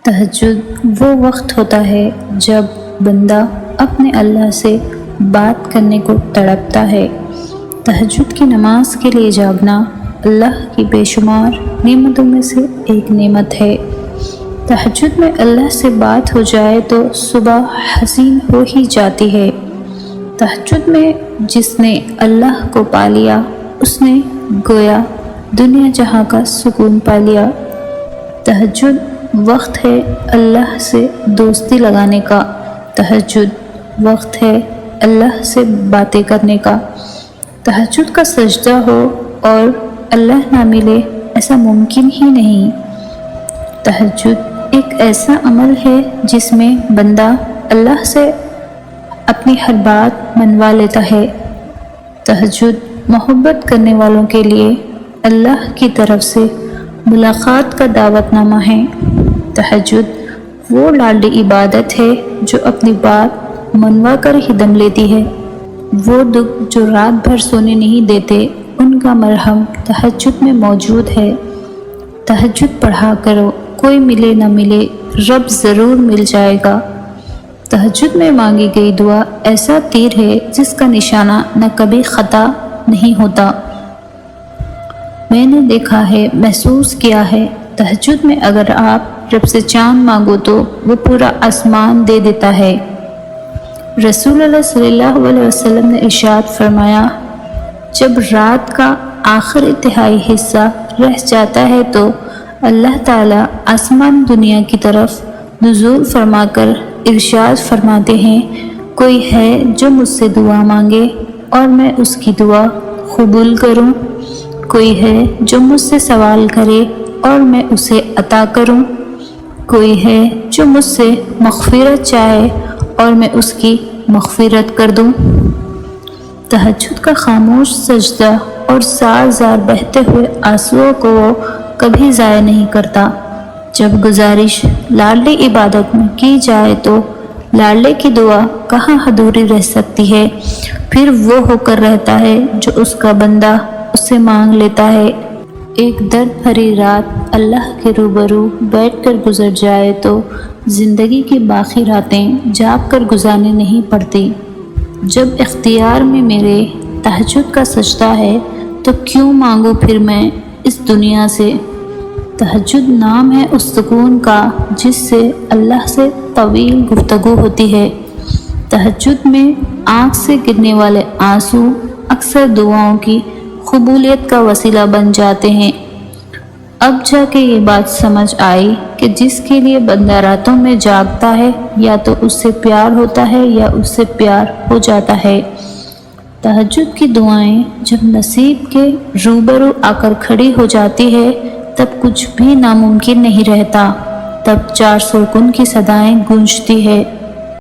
تہجد وہ وقت ہوتا ہے جب بندہ اپنے اللہ سے بات کرنے کو تڑپتا ہے۔ تہجد کی نماز کے لیے جاگنا اللہ کی بے شمار نعمتوں میں سے ایک نعمت ہے۔ تہجد میں اللہ سے بات ہو جائے تو صبح حسین ہو ہی جاتی ہے۔ تہجد میں جس نے اللہ کو پا لیا اس نے گویا دنیا جہاں کا سکون پا لیا۔ تہجد وقت ہے اللہ سے دوستی لگانے کا۔ تہجد وقت ہے اللہ سے باتیں کرنے کا۔ تہجد کا سجدہ ہو اور اللہ نہ ملے ایسا ممکن ہی نہیں۔ تہجد ایک ایسا عمل ہے جس میں بندہ اللہ سے اپنی ہر بات منوا لیتا ہے۔ تہجد محبت کرنے والوں کے لیے اللہ کی طرف سے ملاقات کا دعوت نامہ ہے۔ تہجد وہ لاڈلی عبادت ہے جو اپنی بات منوا کر ہی دم لیتی ہے۔ وہ دکھ جو رات بھر سونے نہیں دیتے ان کا مرہم تہجد میں موجود ہے۔ تہجد پڑھا کرو، کوئی ملے نہ ملے رب ضرور مل جائے گا۔ تہجد میں مانگی گئی دعا ایسا تیر ہے جس کا نشانہ نہ کبھی خطا نہیں ہوتا۔ میں نے دیکھا ہے، محسوس کیا ہے، تہجد میں اگر آپ رب سے چاند مانگو تو وہ پورا آسمان دے دیتا ہے۔ رسول اللہ صلی اللہ علیہ وسلم نے ارشاد فرمایا، جب رات کا آخری تہائی حصہ رہ جاتا ہے تو اللہ تعالیٰ آسمان دنیا کی طرف نزول فرما کر ارشاد فرماتے ہیں، کوئی ہے جو مجھ سے دعا مانگے اور میں اس کی دعا قبول کروں؟ کوئی ہے جو مجھ سے سوال کرے اور میں اسے عطا کروں؟ کوئی ہے جو مجھ سے مغفرت چاہے اور میں اس کی مغفرت کر دوں؟ تہجد کا خاموش سجدہ اور زار زار بہتے ہوئے آنسوؤں کو وہ کبھی ضائع نہیں کرتا۔ جب گزارش لاڈلی عبادت میں کی جائے تو لاڈلے کی دعا کہاں ادھوری رہ سکتی ہے؟ پھر وہ ہو کر رہتا ہے جو اس کا بندہ اس سے مانگ لیتا ہے۔ ایک درد بھری رات اللہ کے روبرو بیٹھ کر گزر جائے تو زندگی کی باقی راتیں جاگ کر گزارنی نہیں پڑتی۔ جب اختیار میں میرے تہجد کا سجدہ ہے تو کیوں مانگوں پھر میں اس دنیا سے؟ تہجد نام ہے اس سکون کا جس سے اللہ سے طویل گفتگو ہوتی ہے۔ تہجد میں آنکھ سے گرنے والے آنسو اکثر دعاؤں کی قبولیت کا وسیلہ بن جاتے ہیں۔ اب جا کے یہ بات سمجھ آئی کہ جس کے لیے بندہ راتوں میں جاگتا ہے یا تو اس سے پیار ہوتا ہے یا اس سے پیار ہو جاتا ہے۔ تہجد کی دعائیں جب نصیب کے روبرو آ کر کھڑی ہو جاتی ہے تب کچھ بھی ناممکن نہیں رہتا۔ تب 400 کن کی صدائیں گونجتی ہے۔